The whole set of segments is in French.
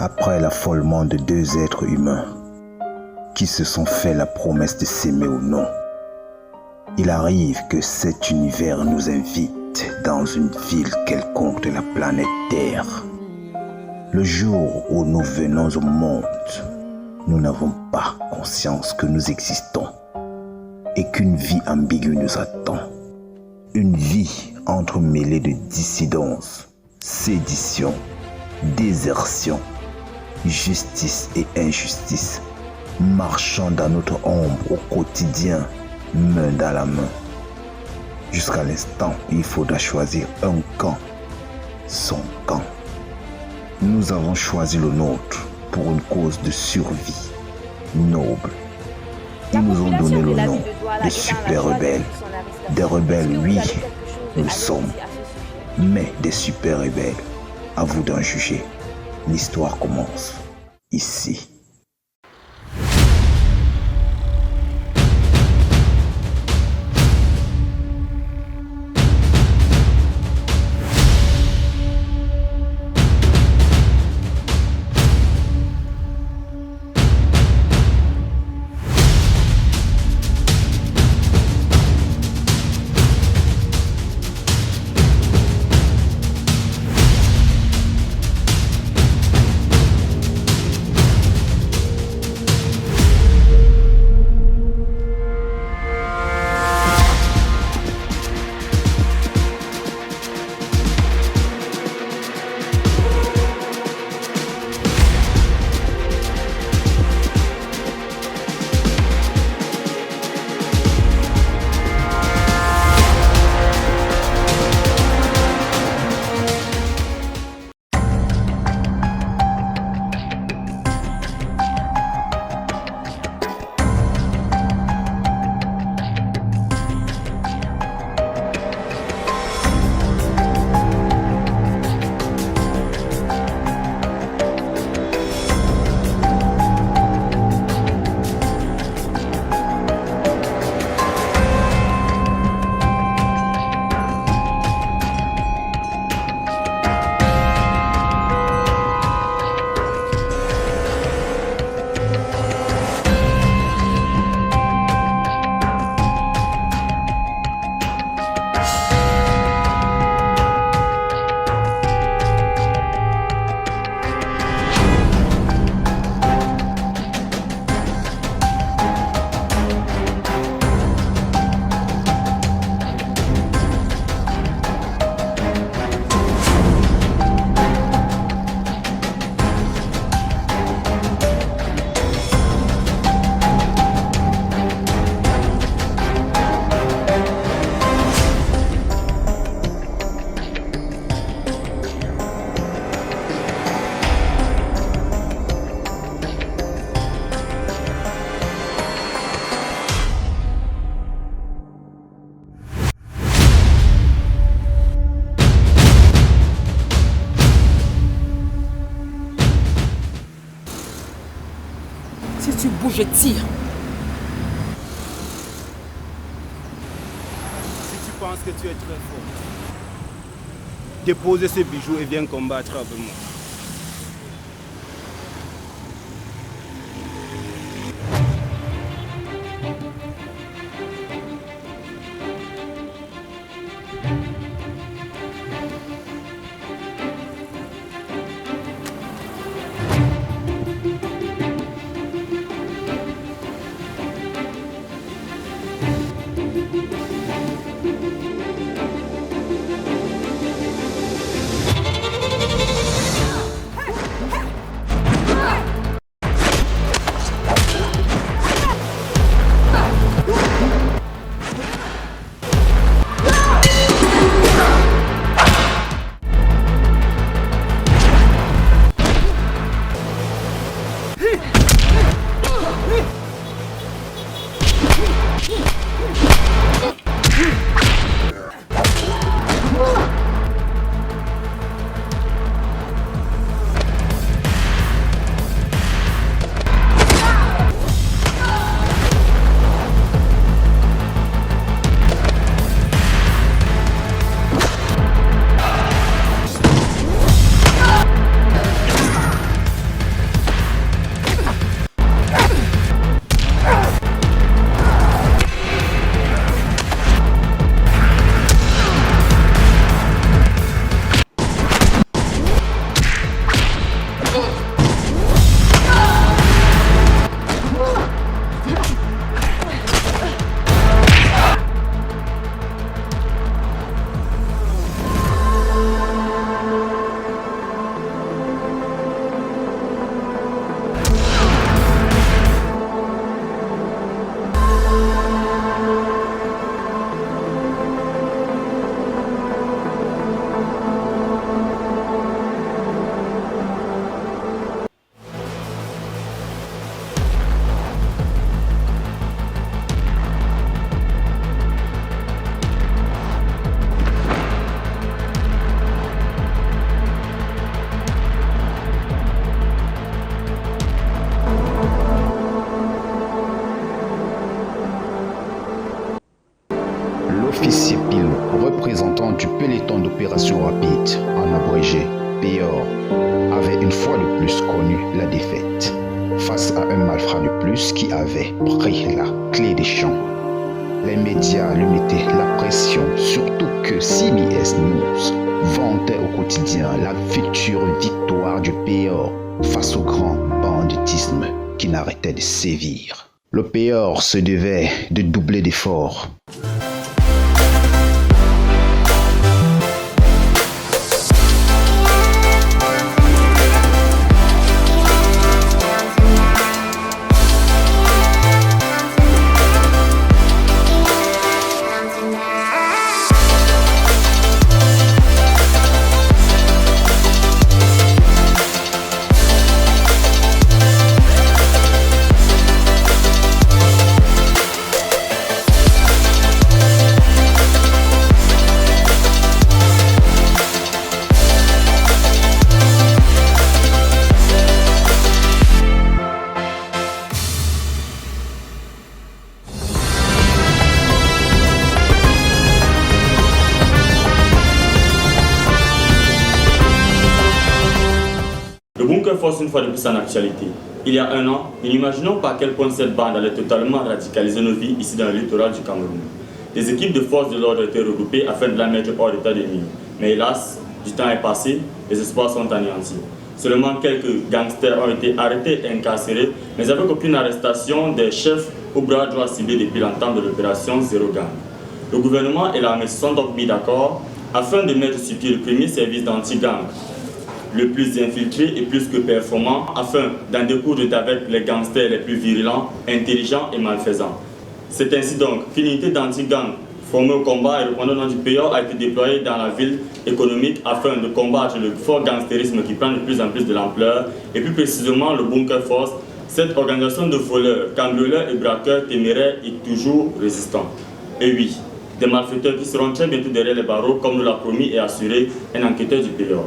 après l'affolement de deux êtres humains qui se sont fait la promesse de s'aimer ou non, il arrive que cet univers nous invite dans une ville quelconque de la planète Terre. Le jour où nous venons au monde, nous n'avons pas conscience que nous existons et qu'une vie ambiguë nous attend. Une vie entremêlée de dissidence, sédition, désertion, justice et injustice, marchant dans notre ombre au quotidien, main dans la main. Jusqu'à l'instant où il faudra choisir un camp, son camp. Nous avons choisi le nôtre pour une cause de survie noble. Ils nous ont donné le nom de super rebelles. Des rebelles, oui, nous le sommes, mais des super rebelles. À vous d'en juger. L'histoire commence ici. Si tu bouges, je tire. Si tu penses que tu es très fort, dépose ce bijou et viens combattre avec moi. officier pilote représentant du peloton d'opération rapide, en abrégé, POR, avait une fois de plus connu la défaite face à un malfrat de plus qui avait pris la clé des champs. Les médias lui mettaient la pression, surtout que CBS News vantait au quotidien la future victoire du POR face au grand banditisme qui n'arrêtait de sévir. Le POR se devait de doubler d'efforts. Le Bunker Force une fois de plus en actualité. Il y a un an, nous n'imaginons pas à quel point cette bande allait totalement radicaliser nos vies ici dans le littoral du Cameroun. Des équipes de forces de l'ordre étaient regroupées afin de la mettre hors d'état de nuire. Mais hélas, du temps est passé, les espoirs sont anéantis. Seulement quelques gangsters ont été arrêtés et incarcérés, mais avec aucune arrestation des chefs au bras droit ciblés depuis l'entame de l'opération Zéro Gang. Le gouvernement et l'armée se sont donc mis d'accord afin de mettre sur pied le premier service d'anti-gang, le plus infiltré et plus que performant, afin d'en découdre avec les gangsters les plus virulents, intelligents et malfaisants. C'est ainsi donc qu'une unité d'anti-gang formée au combat et répondant au nom du POR a été déployée dans la ville économique afin de combattre le fort gangstérisme qui prend de plus en plus de l'ampleur, et plus précisément le Bunker Force, cette organisation de voleurs, cambrioleurs et braqueurs téméraires et toujours résistants. Et oui, des malfaiteurs qui seront très bientôt derrière les barreaux, comme nous l'a promis et assuré un enquêteur du POR.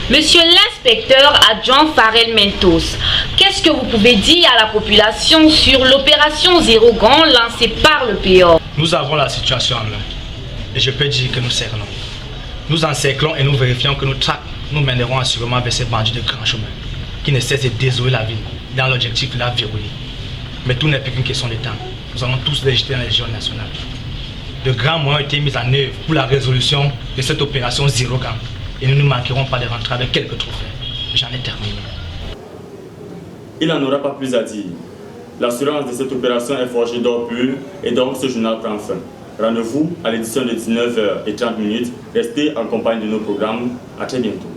Monsieur l'inspecteur adjoint Farel Mentos, qu'est-ce que vous pouvez dire à la population sur l'opération Zéro Gang lancée par le POR? Nous avons la situation en main et je peux dire que nous cernons. Nous encerclons et nous vérifions que nos traques nous mèneront assurément vers ces bandits de grand chemin qui ne cessent de désoler la ville dans l'objectif de la verrouiller. Mais tout n'est plus qu'une question de temps. Nous allons tous les jeter dans les régions nationales. De grands moyens ont été mis en œuvre pour la résolution de cette opération Zéro Gang. Et nous ne manquerons pas de rentrer avec quelques trophées. J'en ai terminé. Il n'en aura pas plus à dire. L'assurance de cette opération est forgée d'or pur et donc ce journal prend fin. Rendez-vous à l'édition de 19h30. Restez en compagnie de nos programmes. À très bientôt.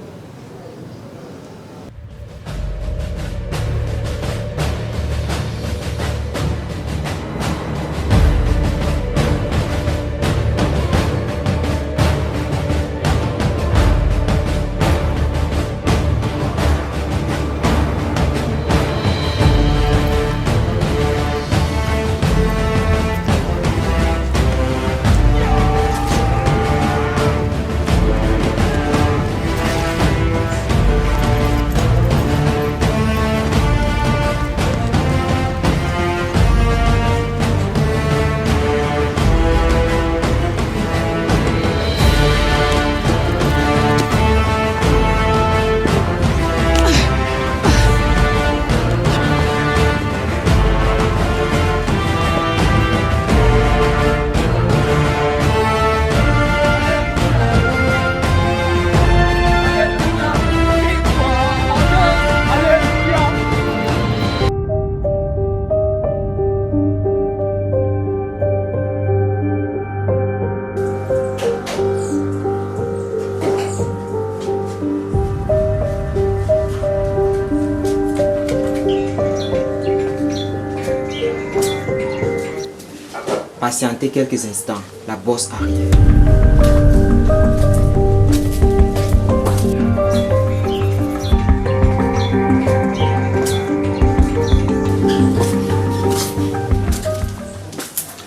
Patientez quelques instants, la bosse arrive.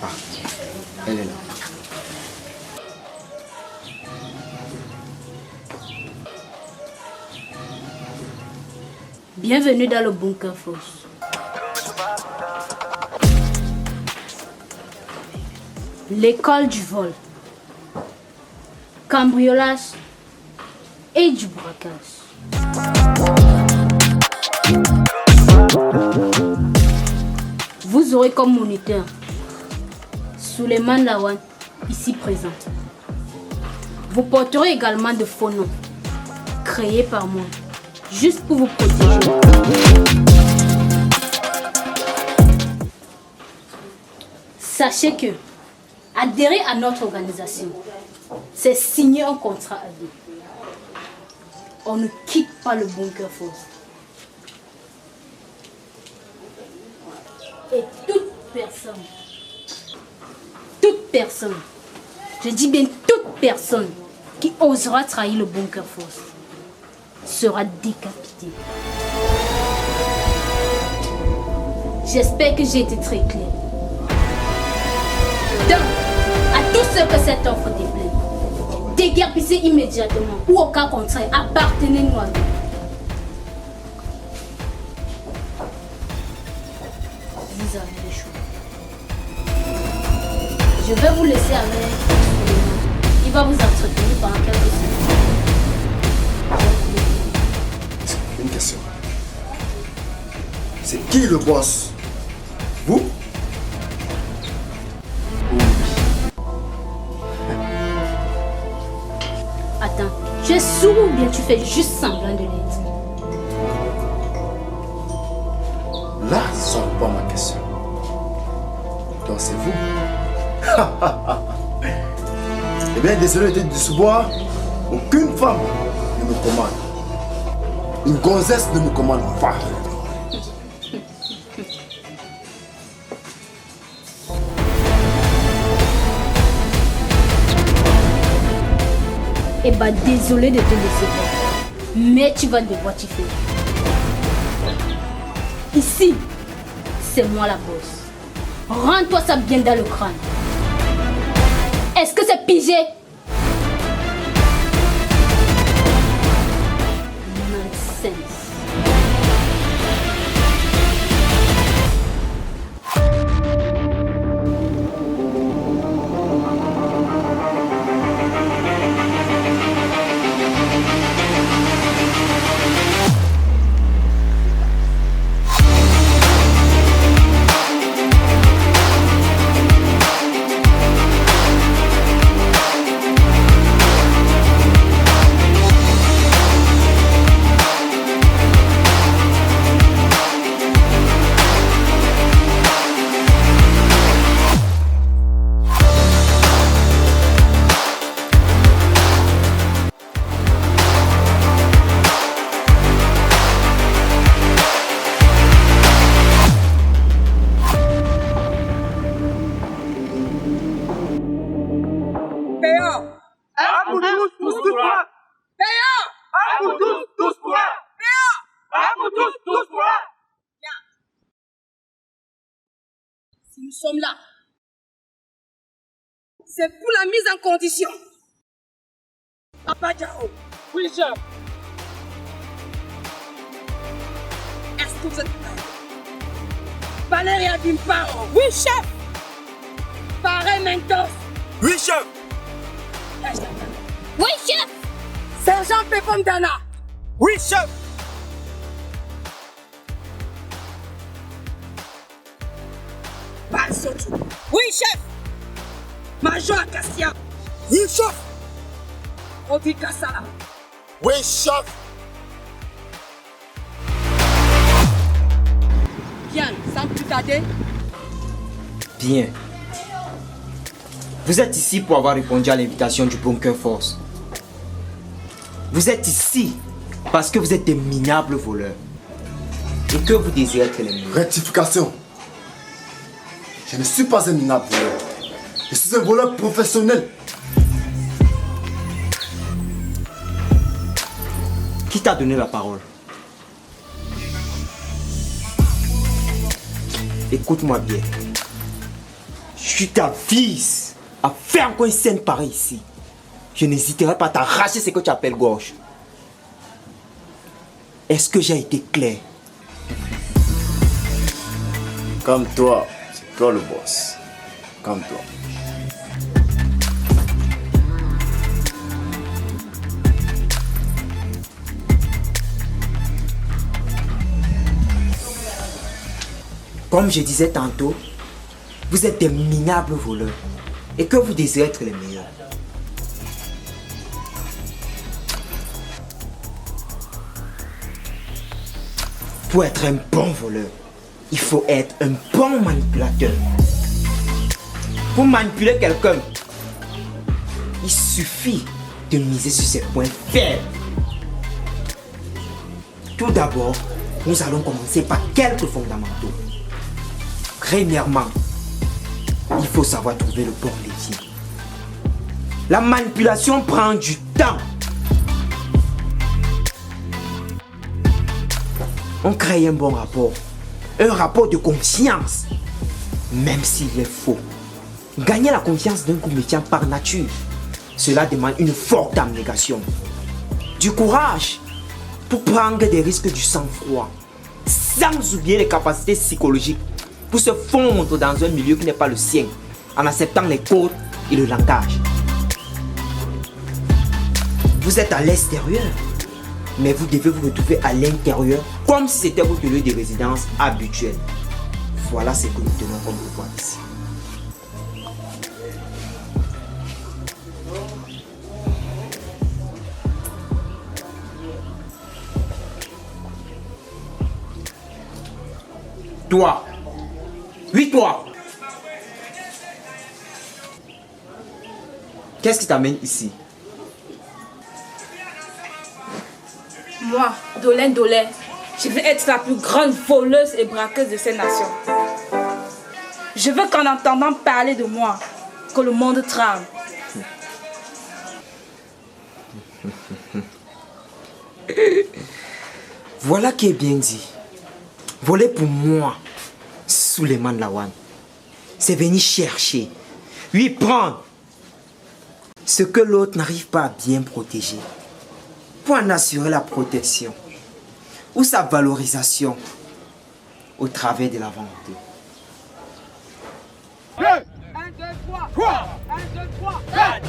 Ah, elle est là. Bienvenue dans le Bunker Force. l'école du vol, cambriolage et du braquage. Vous aurez comme moniteur Souleymane Lawan, ici présent. Vous porterez également de faux noms, créés par moi, juste pour vous protéger. Sachez que adhérer à notre organisation, c'est signer un contrat à vie. On ne quitte pas le bunker force. Et toute personne, je dis bien toute personne qui osera trahir le bunker force sera décapitée. J'espère que j'ai été très clair. Donc, à tous ceux que cette offre déplaît, déguerpissez immédiatement ou au cas contraire, appartenez-nous à nous. Vous avez le choix. Je vais vous laisser avec Souleymane. Il va vous entretenir pendant quelques semaines. Une question. C'est qui le boss? Vous? Attends, tu es sourd ou bien tu fais juste semblant de l'être? Là, ça ne pas ma question. Donc c'est vous. Eh bien, désolé de décevoir, aucune femme ne me commande. Une gonzesse ne me commande pas. Eh ben, désolé de te décevoir, mais tu vas devoir t'y faire. Ici, c'est moi la bosse. Rends-toi ça bien dans le crâne. Est-ce que c'est pigé? Nonsense. Si nous sommes là, c'est pour la mise en condition. Abadjao. Oui, chef. Est-ce que vous êtes prêts? Valéria Dimparo. Oui, chef. Farel Mentos. Oui, chef. Oui, chef. Sergent Pepom Dana. Oui, chef. Balsotou. Oui, chef. Major Akassia. Oui, chef. Odi Kassala. Oui, chef. Bien, sans plus tarder. Bien. Vous êtes ici pour avoir répondu à l'invitation du Bunker Force. Vous êtes ici parce que vous êtes des minables voleurs. Et que vous désirez être les meilleurs. Rectification. Je ne suis pas un minable voleur. Je suis un voleur professionnel. Qui t'a donné la parole? Écoute-moi bien. Je suis ta fils. À faire encore une scène pareille ici, je n'hésiterai pas à t'arracher ce que tu appelles gauche. Est-ce que j'ai été clair? Comme toi, c'est toi le boss. Comme toi. Comme je disais tantôt, vous êtes des minables voleurs et que vous désirez être les meilleurs. Pour être un bon voleur, il faut être un bon manipulateur. Pour manipuler quelqu'un, il suffit de miser sur ses points faibles. Tout d'abord, nous allons commencer par quelques fondamentaux. Premièrement, il faut savoir trouver le bon levier. La manipulation prend du temps. On crée un bon rapport, un rapport de confiance, même s'il est faux. Gagner la confiance d'un commerçant par nature, cela demande une forte abnégation, du courage pour prendre des risques, du sang-froid, sans oublier les capacités psychologiques pour se fondre dans un milieu qui n'est pas le sien, en acceptant les codes et le langage. Vous êtes à l'extérieur, mais vous devez vous retrouver à l'intérieur comme si c'était votre lieu de résidence habituel. Voilà ce que nous tenons comme pouvoir ici. Toi, oui toi, qu'est-ce qui t'amène ici? Moi, Dolène, je veux être la plus grande voleuse et braqueuse de ces nations. Je veux qu'en entendant parler de moi, que le monde tremble. Voilà qui est bien dit. Voler pour moi, Suleiman Lawan, c'est venir chercher, lui prendre ce que l'autre n'arrive pas à bien protéger, pour en assurer la protection ou sa valorisation au travers de la vente. 2, 1, 2, 3, 1, 2, 3, 4.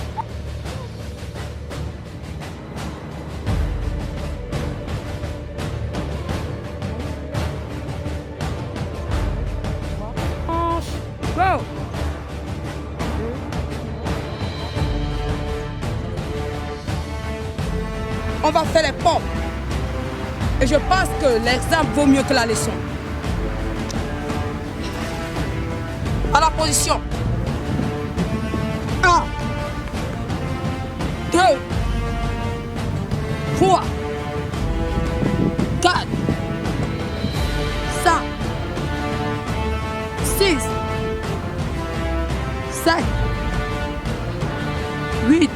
Go! On va faire les pompes. Et je pense que l'exemple vaut mieux que la leçon. À la position. 1, 2, 3, 4, 5, 6, 7, 8,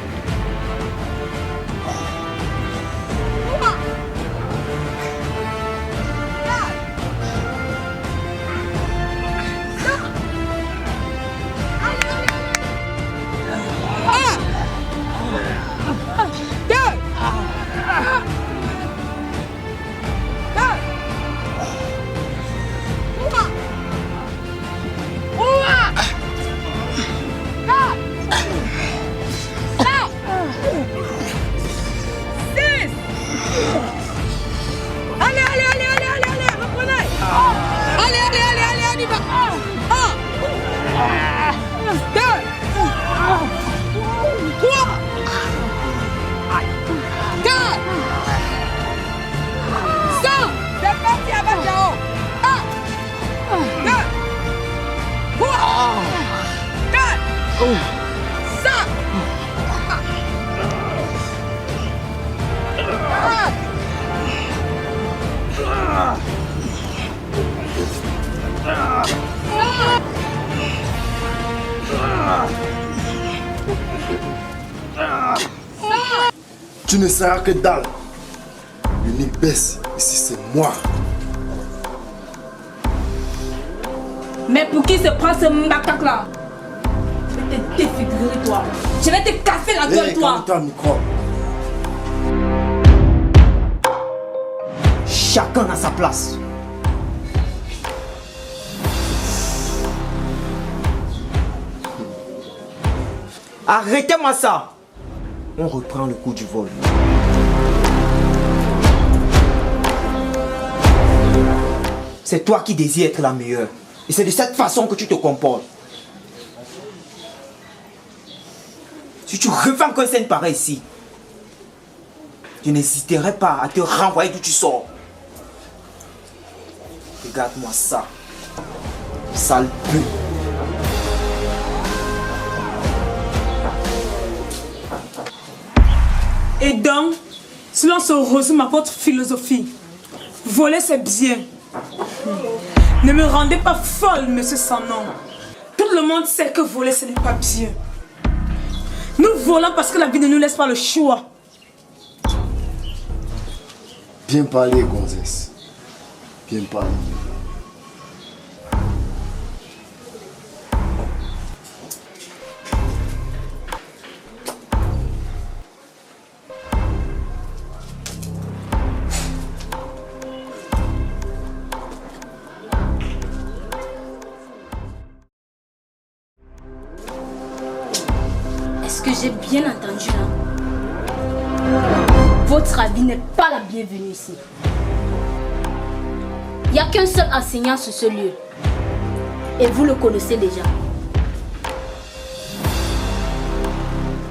Tu ne seras que dalle. L'unique baisse ici, c'est moi. Mais pour qui se prend ce macaque là? Je vais te défigurer toi. Je vais te casser la gueule toi. Calme-toi, micro. Chacun à sa place. Arrêtez-moi ça. On reprend le coup du vol. C'est toi qui désires être la meilleure. Et c'est de cette façon que tu te comportes. Si tu refais encore une scène pareille ici, je n'hésiterai pas à te renvoyer d'où tu sors. Regarde-moi ça. Sale pute. Et donc, selon ce resume à votre philosophie, voler c'est bien. Ne me rendez pas folle, monsieur Sanon. Tout le monde sait que voler ce n'est pas bien. Nous volons parce que la vie ne nous laisse pas le choix. Bien parlé, gonzesse. Bien parlé. Est-ce que j'ai bien entendu là? Votre avis n'est pas la bienvenue ici. Il n'y a qu'un seul enseignant sur ce lieu. Et vous le connaissez déjà.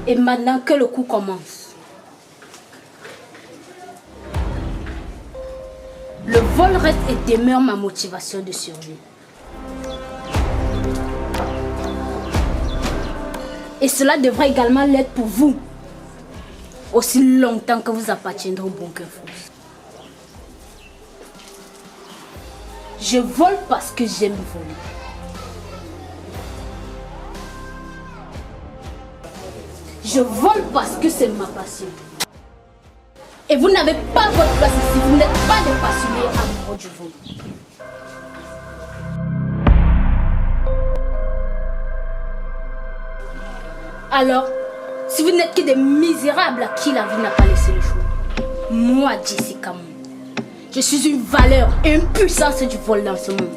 Et maintenant que le coup commence, le vol reste et demeure ma motivation de survie. Et cela devrait également l'être pour vous, aussi longtemps que vous appartiendrez au bunker force. Je vole parce que j'aime voler. Je vole parce que c'est ma passion. Et vous n'avez pas votre place ici, vous n'êtes pas des passionnés amoureux du vol. Alors, si vous n'êtes que des misérables à qui la vie n'a pas laissé le choix, moi, Jessica Moon, je suis une valeur et une puissance du vol dans ce monde.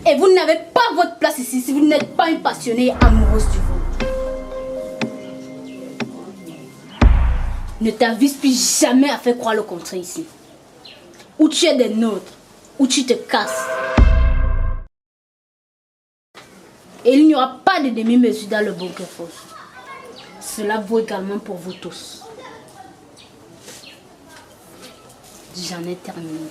Et vous n'avez pas votre place ici si vous n'êtes pas une passionnée amoureuse du vol. Ne t'avise plus jamais à faire croire le contraire ici. Ou tu es des nôtres, ou tu te casses. Et il n'y aura pas de demi-mesure dans le bunker force. Cela vaut également pour vous tous. J'en ai terminé.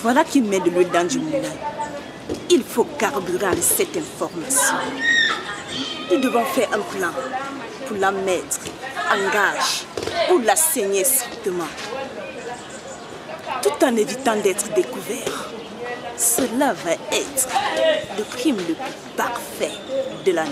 Voilà qui met de l'huile dans du moulin. Il faut carburer avec cette information. Nous devons faire un plan pour la mettre en gage ou la saigner strictement, tout en évitant d'être découvert. Cela va être le crime le plus parfait de l'année.